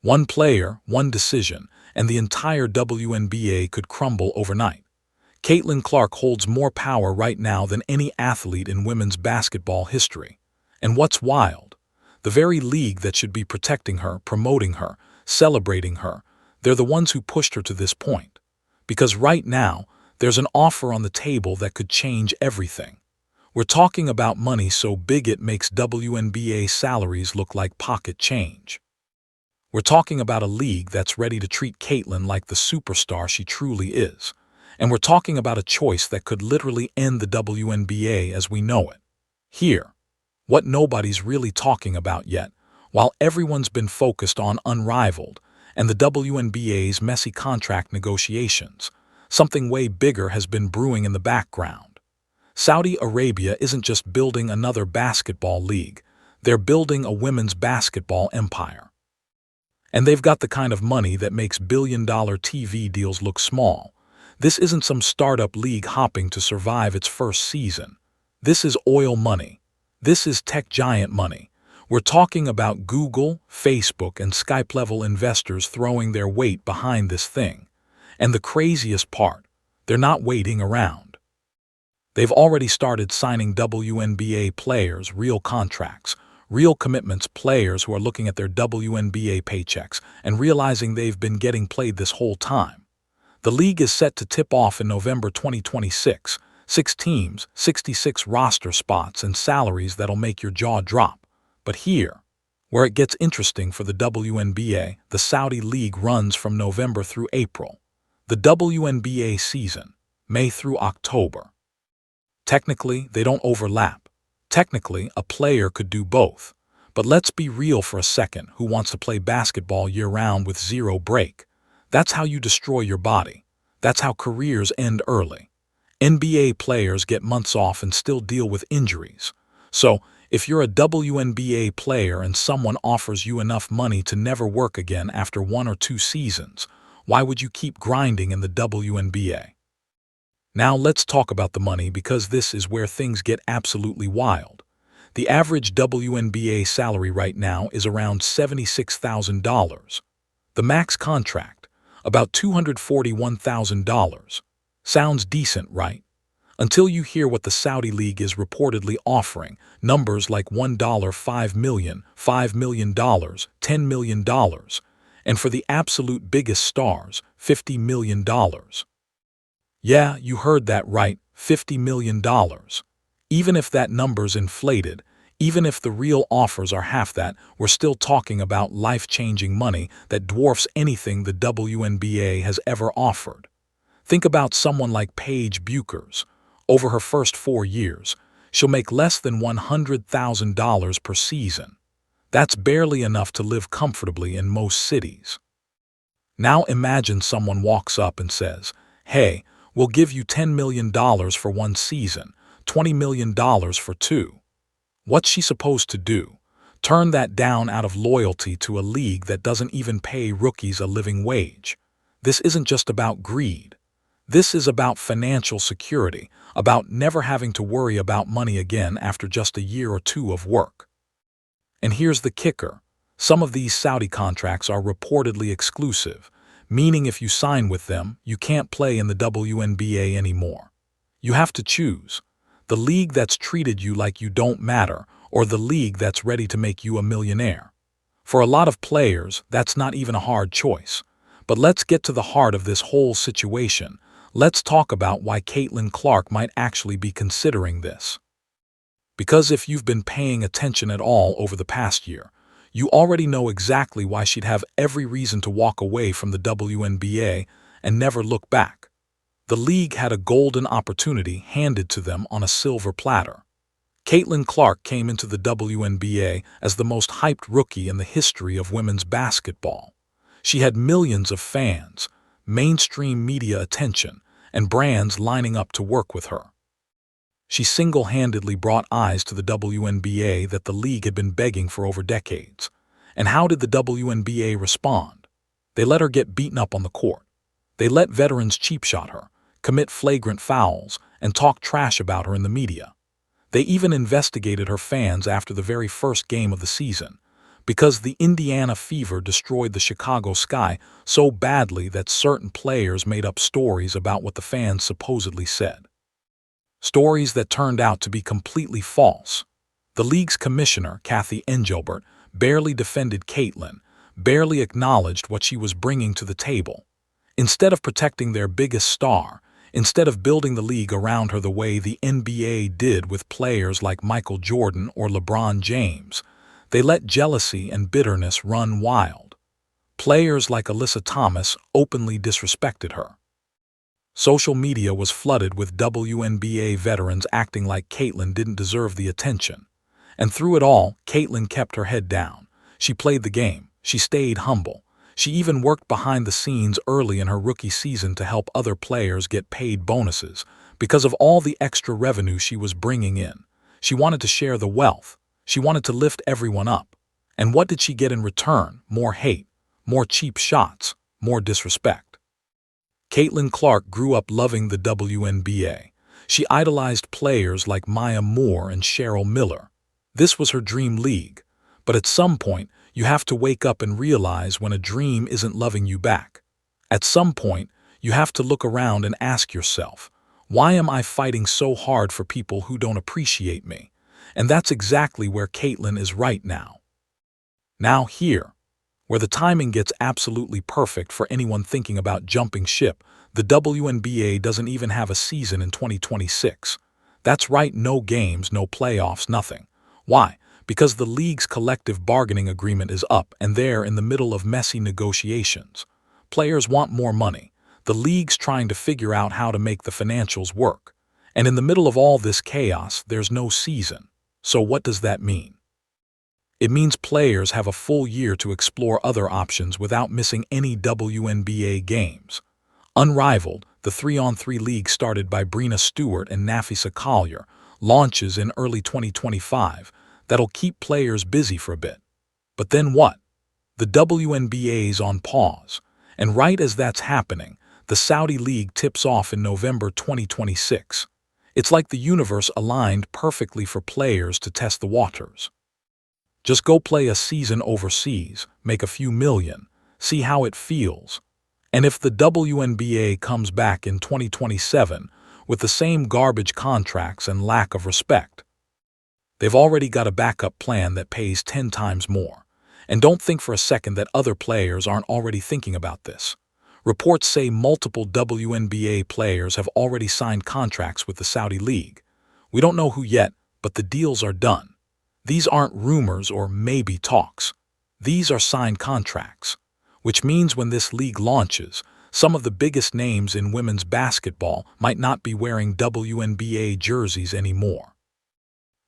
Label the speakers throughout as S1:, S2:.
S1: One player, one decision, and the entire WNBA could crumble overnight. Caitlin Clark holds more power right now than any athlete in women's basketball history. And what's wild? The very league that should be protecting her, promoting her, celebrating her, they're the ones who pushed her to this point. Because right now, there's an offer on the table that could change everything. We're talking about money so big it makes WNBA salaries look like pocket change. We're talking about a league that's ready to treat Caitlin like the superstar she truly is. And we're talking about a choice that could literally end the WNBA as we know it. Here, what nobody's really talking about yet, while everyone's been focused on Unrivaled and the WNBA's messy contract negotiations, something way bigger has been brewing in the background. Saudi Arabia isn't just building another basketball league, they're building a women's basketball empire. And they've got the kind of money that makes billion-dollar TV deals look small. This isn't some startup league hopping to survive its first season. This is oil money. This is tech giant money. We're talking about Google, Facebook, and Skype-level investors throwing their weight behind this thing. And the craziest part, they're not waiting around. They've already started signing WNBA players real contracts, real commitments, players who are looking at their WNBA paychecks and realizing they've been getting played this whole time. The league is set to tip off in November 2026, 6 teams, 66 roster spots, and salaries that'll make your jaw drop. But here, where it gets interesting for the WNBA, the Saudi League runs from November through April. The WNBA season, May through October. Technically, they don't overlap. Technically, a player could do both. But let's be real for a second. Who wants to play basketball year-round with zero break? That's how you destroy your body. That's how careers end early. NBA players get months off and still deal with injuries. So, if you're a WNBA player and someone offers you enough money to never work again after 1 or 2 seasons, why would you keep grinding in the WNBA? Now let's talk about the money, because this is where things get absolutely wild. The average WNBA salary right now is around $76,000. The max contract, about $241,000. Sounds decent, right? Until you hear what the Saudi League is reportedly offering, numbers like $1, $5 million, $5 million, $10 million, and for the absolute biggest stars, $50 million. Yeah, you heard that right, $50 million. Even if that number's inflated, even if the real offers are half that, we're still talking about life-changing money that dwarfs anything the WNBA has ever offered. Think about someone like Paige Bueckers. Over her first 4 years, she'll make less than $100,000 per season. That's barely enough to live comfortably in most cities. Now imagine someone walks up and says, "Hey, we'll give you $10 million for 1 season, $20 million for 2. What's she supposed to do? Turn that down out of loyalty to a league that doesn't even pay rookies a living wage? This isn't just about greed. This is about financial security, about never having to worry about money again after just a year or 2 of work. And here's the kicker. Some of these Saudi contracts are reportedly exclusive, meaning if you sign with them, you can't play in the WNBA anymore. You have to choose. The league that's treated you like you don't matter, or the league that's ready to make you a millionaire. For a lot of players, that's not even a hard choice. But let's get to the heart of this whole situation. Let's talk about why Caitlin Clark might actually be considering this. Because if you've been paying attention at all over the past year, you already know exactly why she'd have every reason to walk away from the WNBA and never look back. The league had a golden opportunity handed to them on a silver platter. Caitlin Clark came into the WNBA as the most hyped rookie in the history of women's basketball. She had millions of fans, mainstream media attention, and brands lining up to work with her. She single-handedly brought eyes to the WNBA that the league had been begging for over decades. And how did the WNBA respond? They let her get beaten up on the court. They let veterans cheap-shot her, commit flagrant fouls, and talk trash about her in the media. They even investigated her fans after the very first game of the season, Because the Indiana fever destroyed the Chicago Sky so badly that certain players made up stories about what the fans supposedly said. Stories that turned out to be completely false. The league's commissioner, Kathy Engelbert, barely defended Caitlin, barely acknowledged what she was bringing to the table. Instead of protecting their biggest star, instead of building the league around her the way the NBA did with players like Michael Jordan or LeBron James, they let jealousy and bitterness run wild. Players like Alyssa Thomas openly disrespected her. Social media was flooded with WNBA veterans acting like Caitlin didn't deserve the attention. And through it all, Caitlin kept her head down. She played the game. She stayed humble. She even worked behind the scenes early in her rookie season to help other players get paid bonuses because of all the extra revenue she was bringing in. She wanted to share the wealth. She wanted to lift everyone up. And what did she get in return? More hate, more cheap shots, more disrespect. Caitlin Clark grew up loving the WNBA. She idolized players like Maya Moore and Cheryl Miller. This was her dream league. But at some point, you have to wake up and realize when a dream isn't loving you back. At some point, you have to look around and ask yourself, why am I fighting so hard for people who don't appreciate me? And that's exactly where Caitlin is right now. Now here, where the timing gets absolutely perfect for anyone thinking about jumping ship, the WNBA doesn't even have a season in 2026. That's right, no games, no playoffs, nothing. Why? Because the league's collective bargaining agreement is up and they're in the middle of messy negotiations. Players want more money. The league's trying to figure out how to make the financials work. And in the middle of all this chaos, there's no season. So what does that mean? It means players have a full year to explore other options without missing any WNBA games. Unrivaled, the 3-on-3 league started by Breanna Stewart and Nafisa Collier launches in early 2025 that'll keep players busy for a bit. But then what? The WNBA's on pause, and right as that's happening, the Saudi League tips off in November 2026. It's like the universe aligned perfectly for players to test the waters. Just go play a season overseas, make a few million, see how it feels. And if the WNBA comes back in 2027 with the same garbage contracts and lack of respect, they've already got a backup plan that pays 10 times more. And don't think for a second that other players aren't already thinking about this. Reports say multiple WNBA players have already signed contracts with the Saudi League. We don't know who yet, but the deals are done. These aren't rumors or maybe talks. These are signed contracts, which means when this league launches, some of the biggest names in women's basketball might not be wearing WNBA jerseys anymore.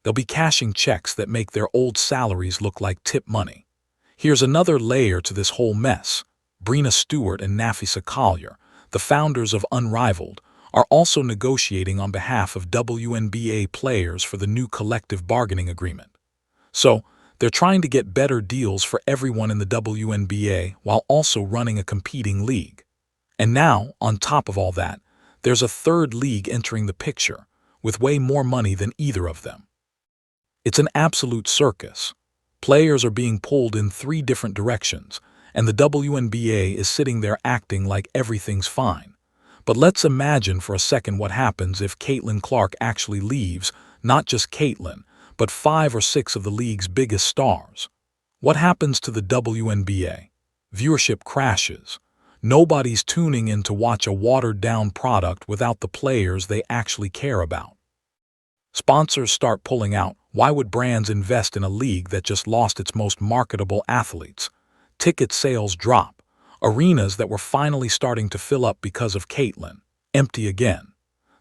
S1: They'll be cashing checks that make their old salaries look like tip money. Here's another layer to this whole mess. Breanna Stewart and Nafisa Collier, the founders of Unrivaled, are also negotiating on behalf of WNBA players for the new collective bargaining agreement. So, they're trying to get better deals for everyone in the WNBA while also running a competing league. And now, on top of all that, there's a third league entering the picture, with way more money than either of them. It's an absolute circus. Players are being pulled in 3 different directions, and the WNBA is sitting there acting like everything's fine. But let's imagine for a second what happens if Caitlin Clark actually leaves, not just Caitlin, but 5 or 6 of the league's biggest stars. What happens to the WNBA? Viewership crashes. Nobody's tuning in to watch a watered-down product without the players they actually care about. Sponsors start pulling out. Why would brands invest in a league that just lost its most marketable athletes? Ticket sales drop. Arenas that were finally starting to fill up because of Caitlin empty again.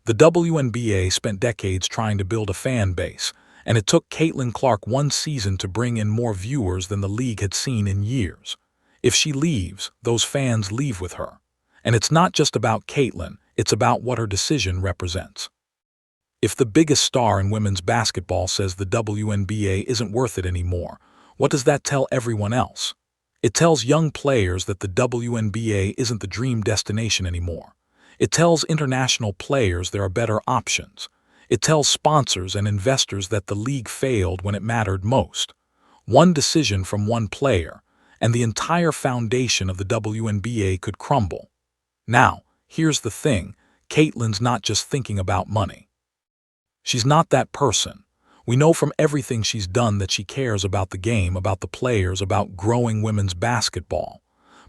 S1: The WNBA spent decades trying to build a fan base, and it took Caitlin Clark 1 season to bring in more viewers than the league had seen in years. If she leaves, those fans leave with her. And it's not just about Caitlin, it's about what her decision represents. If the biggest star in women's basketball says the WNBA isn't worth it anymore, what does that tell everyone else? It tells young players that the WNBA isn't the dream destination anymore. It tells international players there are better options. It tells sponsors and investors that the league failed when it mattered most. One decision from one player, and the entire foundation of the WNBA could crumble. Now, here's the thing, Caitlyn's not just thinking about money. She's not that person. We know from everything she's done that she cares about the game, about the players, about growing women's basketball.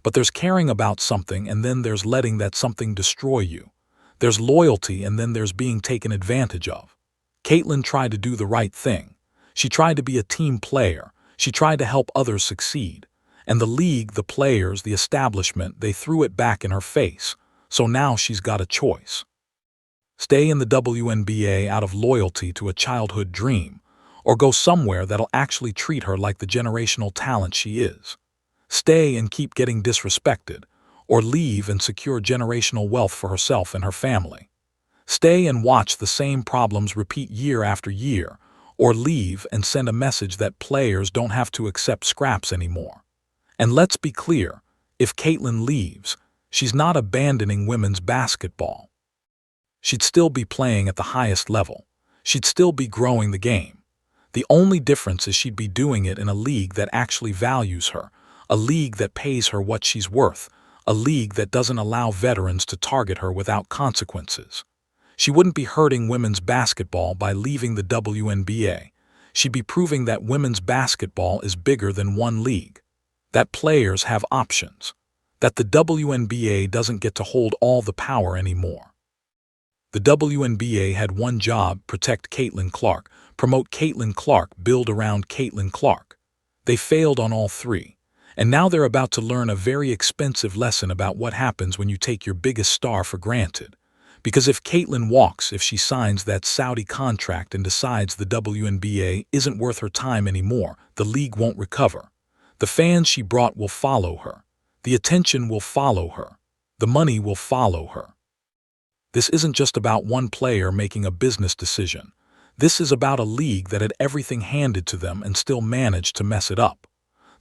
S1: But there's caring about something, and then there's letting that something destroy you. There's loyalty, and then there's being taken advantage of. Caitlyn tried to do the right thing. She tried to be a team player. She tried to help others succeed. And the league, the players, the establishment, they threw it back in her face. So now she's got a choice. Stay in the WNBA out of loyalty to a childhood dream, or go somewhere that'll actually treat her like the generational talent she is. Stay and keep getting disrespected, or leave and secure generational wealth for herself and her family. Stay and watch the same problems repeat year after year, or leave and send a message that players don't have to accept scraps anymore. And let's be clear, if Caitlyn leaves, she's not abandoning women's basketball. She'd still be playing at the highest level. She'd still be growing the game. The only difference is she'd be doing it in a league that actually values her, a league that pays her what she's worth, a league that doesn't allow veterans to target her without consequences. She wouldn't be hurting women's basketball by leaving the WNBA. She'd be proving that women's basketball is bigger than one league, that players have options, that the WNBA doesn't get to hold all the power anymore. The WNBA had one job: protect Caitlin Clark, promote Caitlin Clark, build around Caitlin Clark. They failed on all three, and now they're about to learn a very expensive lesson about what happens when you take your biggest star for granted. Because if Caitlin walks, if she signs that Saudi contract and decides the WNBA isn't worth her time anymore, the league won't recover. The fans she brought will follow her. The attention will follow her. The money will follow her. This isn't just about one player making a business decision. This is about a league that had everything handed to them and still managed to mess it up.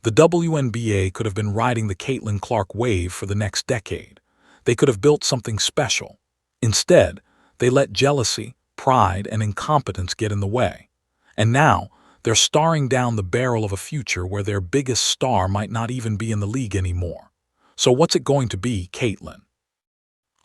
S1: The WNBA could have been riding the Caitlin Clark wave for the next decade. They could have built something special. Instead, they let jealousy, pride, and incompetence get in the way. And now, they're staring down the barrel of a future where their biggest star might not even be in the league anymore. So what's it going to be, Caitlin?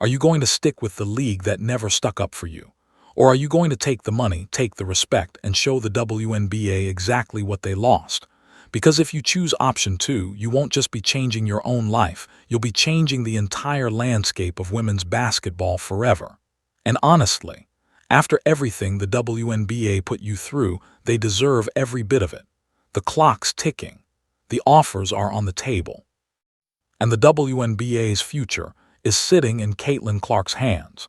S1: Are you going to stick with the league that never stuck up for you? Or are you going to take the money, take the respect, and show the WNBA exactly what they lost? Because if you choose option 2, you won't just be changing your own life, you'll be changing the entire landscape of women's basketball forever. And honestly, after everything the WNBA put you through, they deserve every bit of it. The clock's ticking. The offers are on the table. And the WNBA's future is sitting in Caitlin Clark's hands.